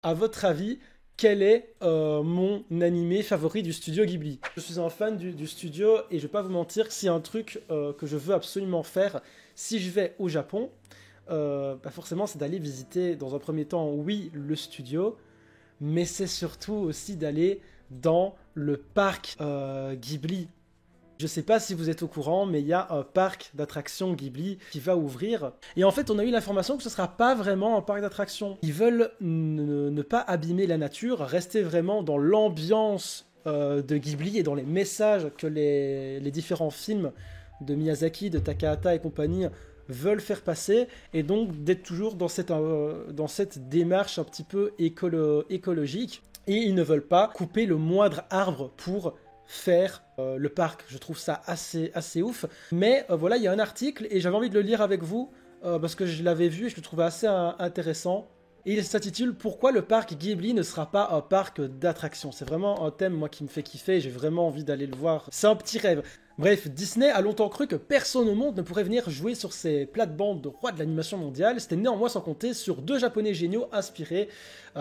À votre avis, quel est mon animé favori du studio Ghibli? Je suis un fan du studio et je vais pas vous mentir que s'il y a un truc que je veux absolument faire si je vais au Japon, bah forcément c'est d'aller visiter dans un premier temps, oui, le studio, mais c'est surtout aussi d'aller dans le parc Ghibli. Je sais pas si vous êtes au courant, mais il y a un parc d'attractions Ghibli qui va ouvrir. Et en fait, on a eu l'information que ce sera pas vraiment un parc d'attractions. Ils veulent ne pas abîmer la nature, rester vraiment dans l'ambiance de Ghibli et dans les messages que les différents films de Miyazaki, de Takahata et compagnie veulent faire passer, et donc d'être toujours dans cette démarche un petit peu écologique. Et ils ne veulent pas couper le moindre arbre pour faire le parc. Je trouve ça assez ouf. Mais voilà, il y a un article et j'avais envie de le lire avec vous parce que je l'avais vu et je le trouvais assez intéressant. Et il s'intitule Pourquoi le parc Ghibli ne sera pas un parc d'attractions. C'est vraiment un thème, moi, qui me fait kiffer et j'ai vraiment envie d'aller le voir. C'est un petit rêve. Bref, Disney a longtemps cru que personne au monde ne pourrait venir jouer sur ses plates-bandes de roi de l'animation mondiale. C'était néanmoins sans compter sur deux japonais géniaux inspirés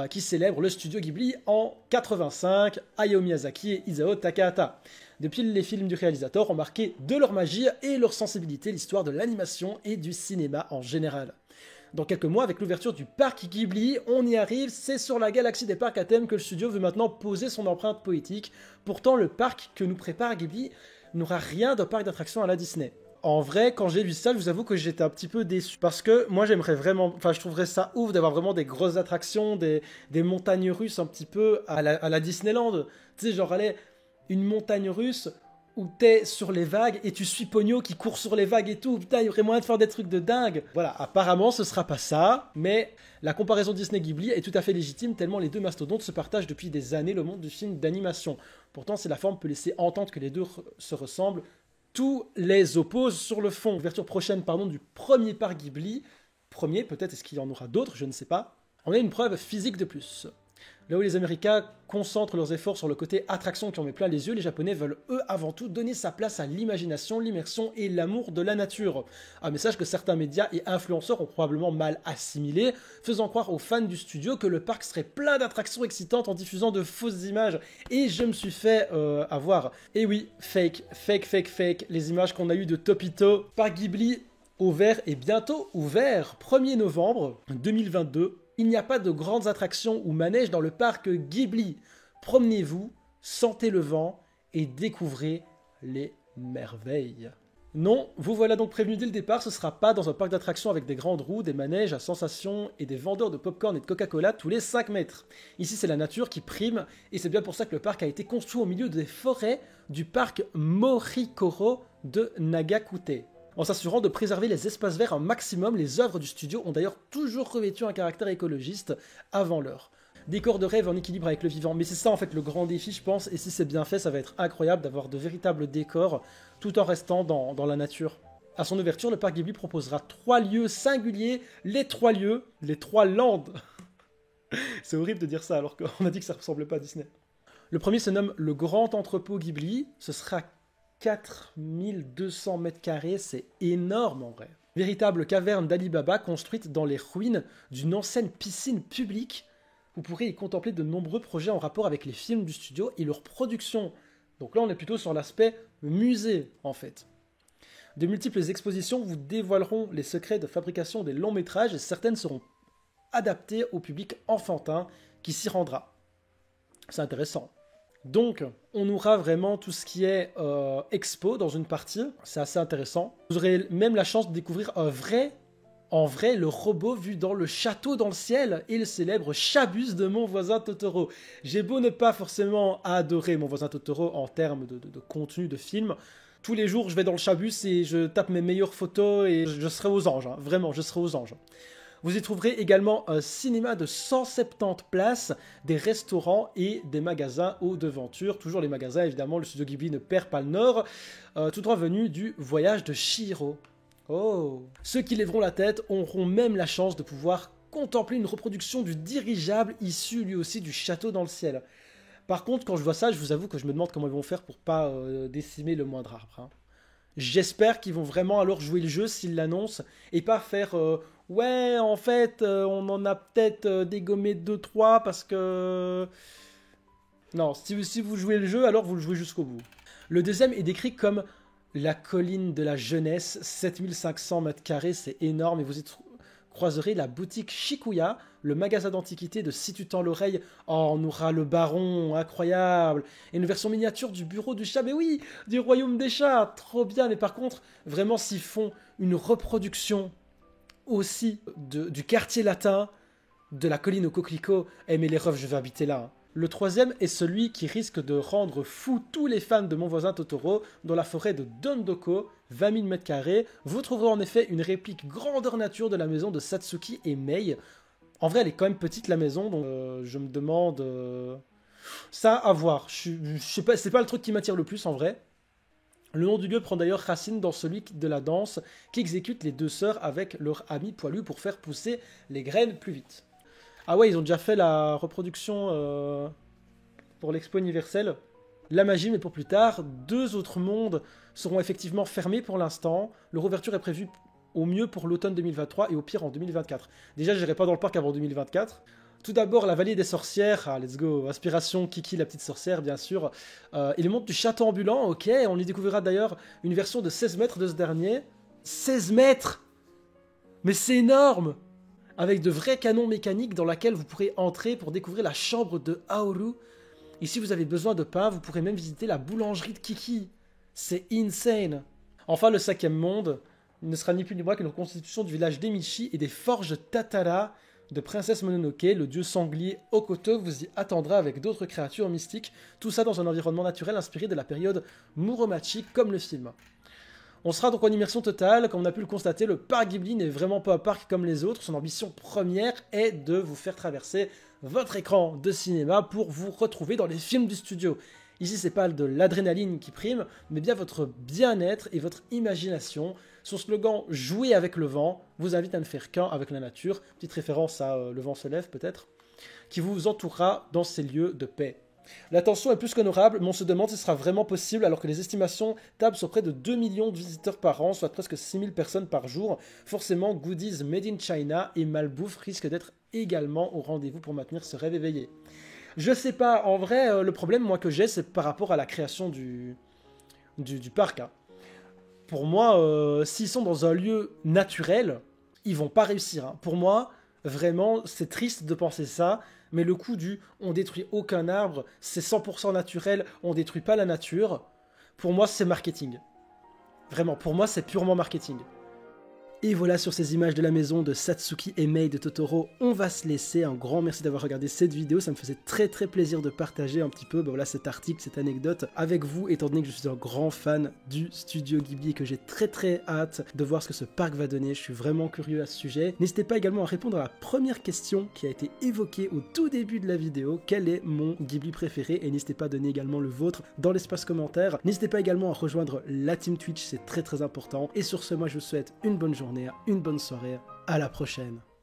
qui célèbrent le studio Ghibli en 85, Hayao Miyazaki et Isao Takahata. Depuis, les films du réalisateur ont marqué de leur magie et leur sensibilité l'histoire de l'animation et du cinéma en général. Dans quelques mois, avec l'ouverture du parc Ghibli, on y arrive, c'est sur la galaxie des parcs à thème que le studio veut maintenant poser son empreinte poétique. Pourtant, le parc que nous prépare Ghibli n'aura rien d'un parc d'attractions à la Disney. En vrai, quand j'ai vu ça, je vous avoue que j'étais un petit peu déçu. Parce que moi, j'aimerais vraiment... Enfin, je trouverais ça ouf d'avoir vraiment des grosses attractions, des montagnes russes un petit peu à la Disneyland. Tu sais, genre, allez, une montagne russe où t'es sur les vagues et tu suis Pogno qui court sur les vagues et tout. Putain, il y aurait moyen de faire des trucs de dingue. Voilà, apparemment, ce sera pas ça. Mais la comparaison Disney-Ghibli est tout à fait légitime, tellement les deux mastodontes se partagent depuis des années le monde du film d'animation. Pourtant, si la forme peut laisser entendre que les deux se ressemblent, tous les opposent sur le fond. Ouverture prochaine, pardon, du premier parc Ghibli. Premier, peut-être est-ce qu'il y en aura d'autres, je ne sais pas. On a une preuve physique de plus. Là où les Américains concentrent leurs efforts sur le côté attraction qui en met plein les yeux, les Japonais veulent eux avant tout donner sa place à l'imagination, l'immersion et l'amour de la nature. Un message que certains médias et influenceurs ont probablement mal assimilé, faisant croire aux fans du studio que le parc serait plein d'attractions excitantes en diffusant de fausses images. Et je me suis fait avoir. Et oui, fake. Les images qu'on a eues de Topito par Ghibli ouvert et bientôt ouvert, 1er novembre 2022. Il n'y a pas de grandes attractions ou manèges dans le parc Ghibli. Promenez-vous, sentez le vent et découvrez les merveilles. Non, vous voilà donc prévenu dès le départ, ce ne sera pas dans un parc d'attractions avec des grandes roues, des manèges à sensations et des vendeurs de popcorn et de Coca-Cola tous les 5 mètres. Ici, c'est la nature qui prime et c'est bien pour ça que le parc a été construit au milieu des forêts du parc Morikoro de Nagakute. En s'assurant de préserver les espaces verts un maximum, les œuvres du studio ont d'ailleurs toujours revêtu un caractère écologiste avant l'heure. Décor de rêve en équilibre avec le vivant, mais c'est ça en fait le grand défi je pense, et si c'est bien fait ça va être incroyable d'avoir de véritables décors tout en restant dans la nature. À son ouverture, le parc Ghibli proposera 3 lieux singuliers, les 3 lieux, les 3 landes. C'est horrible de dire ça alors qu'on a dit que ça ressemblait pas à Disney. Le premier se nomme le Grand Entrepôt Ghibli, ce sera 4200 mètres carrés, c'est énorme en vrai. Véritable caverne d'Ali Baba construite dans les ruines d'une ancienne piscine publique. Vous pourrez y contempler de nombreux projets en rapport avec les films du studio et leur production. Donc là, on est plutôt sur l'aspect musée en fait. De multiples expositions vous dévoileront les secrets de fabrication des longs métrages et certaines seront adaptées au public enfantin qui s'y rendra. C'est intéressant. Donc, on aura vraiment tout ce qui est expo dans une partie, c'est assez intéressant. Vous aurez même la chance de découvrir en vrai, le robot vu dans le château dans le ciel et le célèbre Chabus de Mon voisin Totoro. J'ai beau ne pas forcément adorer Mon voisin Totoro en termes de contenu de film, tous les jours je vais dans le Chabus et je tape mes meilleures photos et je serai aux anges, hein. Vraiment, je serai aux anges. Vous y trouverez également un cinéma de 170 places, des restaurants et des magasins aux devantures. Toujours les magasins, évidemment, le studio Ghibli ne perd pas le nord, tout droit venu du voyage de Chihiro. Oh. Ceux qui lèveront la tête auront même la chance de pouvoir contempler une reproduction du dirigeable issu lui aussi du château dans le ciel. Par contre, quand je vois ça, je vous avoue que je me demande comment ils vont faire pour pas décimer le moindre arbre, hein. J'espère qu'ils vont vraiment alors jouer le jeu s'ils l'annoncent et pas faire ouais, en fait, on en a peut-être dégommé deux trois parce que... Non, si vous jouez le jeu, alors vous le jouez jusqu'au bout. Le deuxième est décrit comme la colline de la jeunesse, 7500 mètres carrés, c'est énorme, et vous y croiserez la boutique Shikuya, le magasin d'antiquités de Si tu tends l'oreille. Oh, on aura le baron, incroyable. Et une version miniature du bureau du chat, mais oui, du royaume des chats, trop bien. Mais par contre, vraiment, s'ils font une reproduction aussi du quartier latin, de la colline aux coquelicots, eh mais les refs, je vais habiter là, hein. Le troisième est celui qui risque de rendre fou tous les fans de Mon voisin Totoro dans la forêt de Dondoko, 20 000 m². Vous trouverez en effet une réplique grandeur nature de la maison de Satsuki et Mei. En vrai, elle est quand même petite la maison, donc je me demande... Ça, à voir. Je sais pas, c'est pas le truc qui m'attire le plus en vrai. Le nom du lieu prend d'ailleurs racine dans celui de la danse qu'exécutent les deux sœurs avec leur ami poilu pour faire pousser les graines plus vite. Ah ouais, ils ont déjà fait la reproduction pour l'Expo universelle. La magie, mais pour plus tard. Deux autres mondes seront effectivement fermés pour l'instant. Leur ouverture est prévue au mieux pour l'automne 2023 et au pire en 2024. Déjà, je n'irai pas dans le parc avant 2024. Tout d'abord, la vallée des sorcières. Ah, let's go. Inspiration Kiki, la petite sorcière, bien sûr. Et le monde du château ambulant, ok. On y découvrira d'ailleurs une version de 16 mètres de ce dernier. 16 mètres! Mais c'est énorme! Avec de vrais canons mécaniques dans laquelle vous pourrez entrer pour découvrir la chambre de Haoru. Et si vous avez besoin de pain, vous pourrez même visiter la boulangerie de Kiki. C'est insane. Enfin, le cinquième monde ne sera ni plus ni moins qu'une reconstitution du village d'Emishi et des forges Tatara de Princesse Mononoke. Le dieu sanglier Okoto vous y attendra avec d'autres créatures mystiques. Tout ça dans un environnement naturel inspiré de la période Muromachi comme le film. On sera donc en immersion totale. Comme on a pu le constater, le parc Ghibli n'est vraiment pas un parc comme les autres. Son ambition première est de vous faire traverser votre écran de cinéma pour vous retrouver dans les films du studio. Ici, c'est pas de l'adrénaline qui prime, mais bien votre bien-être et votre imagination. Son slogan « Jouer avec le vent » vous invite à ne faire qu'un avec la nature. Petite référence à Le vent se lève peut-être, qui vous entourera dans ces lieux de paix. La tension est plus qu'honorable, mais on se demande si ce sera vraiment possible alors que les estimations tablent sur près de 2 millions de visiteurs par an, soit presque 6 000 personnes par jour. Forcément, goodies made in China et malbouffe risquent d'être également au rendez-vous pour maintenir ce rêve éveillé. Je sais pas, en vrai, le problème moi que j'ai, c'est par rapport à la création du parc. Hein. Pour moi, s'ils sont dans un lieu naturel, ils vont pas réussir. Hein. Pour moi, vraiment, c'est triste de penser ça. Mais le coup du on détruit aucun arbre, c'est 100% naturel, on détruit pas la nature, pour moi c'est marketing. Vraiment, pour moi c'est purement marketing. Et voilà, sur ces images de la maison de Satsuki et Mei de Totoro, on va se laisser. Un grand merci d'avoir regardé cette vidéo, ça me faisait très plaisir de partager un petit peu voilà, cet article, cette anecdote avec vous, étant donné que je suis un grand fan du studio Ghibli et que j'ai très hâte de voir ce que ce parc va donner. Je suis vraiment curieux à ce sujet. N'hésitez pas également à répondre à la première question qui a été évoquée au tout début de la vidéo. Quel est mon Ghibli préféré? Et n'hésitez pas à donner également le vôtre dans l'espace commentaire. N'hésitez pas également à rejoindre la team Twitch, c'est très important. Et sur ce, moi je vous souhaite une bonne journée, une bonne soirée, à la prochaine.